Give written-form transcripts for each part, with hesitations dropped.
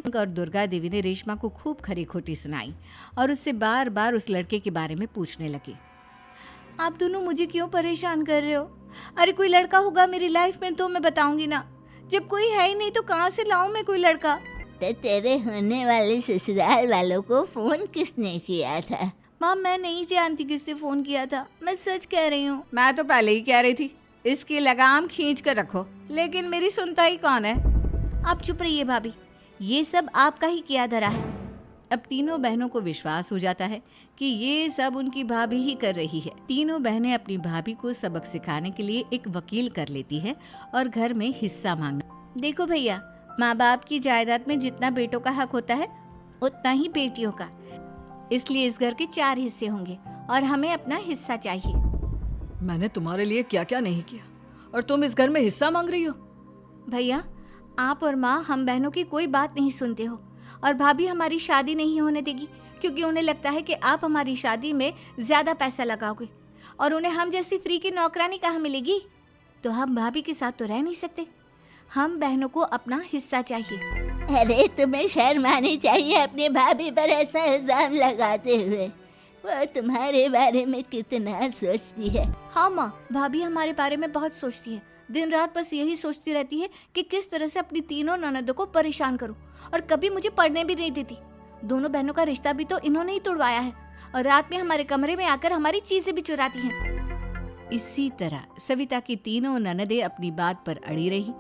और दुर्गा देवी ने रेशमा को खूब खरी खोटी सुनाई और उससे बार बार उस लड़के के बारे में पूछने लगी। आप दोनों मुझे क्यों परेशान कर रहे हो? अरे कोई लड़का होगा मेरी लाइफ में तो मैं बताऊंगी ना, जब कोई है ही नहीं तो कहाँ से लाऊं मैं कोई लड़का? तो तेरे होने वाले ससुराल वालों को फोन किसने किया था? माँ मैं नहीं जानती किसने फोन किया था, मैं सच कह रही हूँ। मैं तो पहले ही कह रही थी इसकी लगाम खींच कर रखो, लेकिन मेरी सुनता ही कौन है। आप चुप रहिए भाभी, ये सब आपका ही किया धरा है। अब तीनों बहनों को विश्वास हो जाता है कि ये सब उनकी भाभी ही कर रही है। तीनों बहनें अपनी भाभी को सबक सिखाने के लिए एक वकील कर लेती है और घर में हिस्सा मांगना। देखो भैया, माँ बाप की जायदाद में जितना बेटों का हक होता है उतना ही बेटियों का, इसलिए इस घर के 4 हिस्से होंगे और हमें अपना हिस्सा चाहिए। मैंने तुम्हारे लिए क्या क्या नहीं किया और तुम इस घर में हिस्सा मांग रही हो? भैया, आप और माँ हम बहनों की कोई बात नहीं सुनते हो और भाभी हमारी शादी नहीं होने देगी क्योंकि उन्हें लगता है कि आप हमारी शादी में ज्यादा पैसा लगाओगे और उन्हें हम जैसी फ्री की नौकरानी कहाँ मिलेगी। तो हम भाभी के साथ तो रह नहीं सकते, हम बहनों को अपना हिस्सा चाहिए। अरे तुम्हें शर्म आनी चाहिए अपनी भाभी पर ऐसा इल्जाम लगाते हुए। वो तुम्हारे बारे में कितना सोचती है। हाँ माँ, भाभी हमारे बारे में बहुत सोचती है, दिन रात बस यही सोचती रहती है कि किस तरह से अपनी तीनों ननदों को परेशान करूं और कभी मुझे पढ़ने भी नहीं देती। दोनों बहनों का रिश्ता भी तो इन्होंने ही तोड़वाया है और रात में हमारे कमरे में आकर हमारी चीजें भी चुराती हैं। इसी तरह सविता की तीनों ननदें अपनी बात पर अड़ी रही।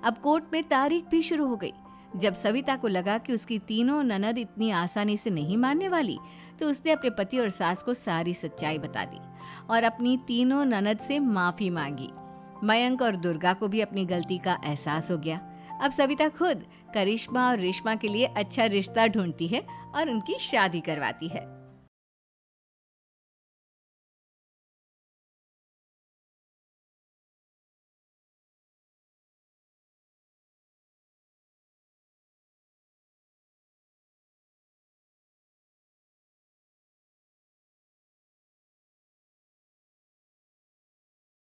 अब कोर्ट में तारीख भी शुरू हो गई। जब सविता को लगा कि उसकी तीनों ननद इतनी आसानी से नहीं मानने वाली, तो उसने अपने पति और सास को सारी सच्चाई बता दी और अपनी तीनों ननद से माफी मांगी। मयंक और दुर्गा को भी अपनी गलती का एहसास हो गया। अब सविता खुद करिश्मा और रेशमा के लिए अच्छा रिश्ता ढूंढती है और उनकी शादी करवाती है।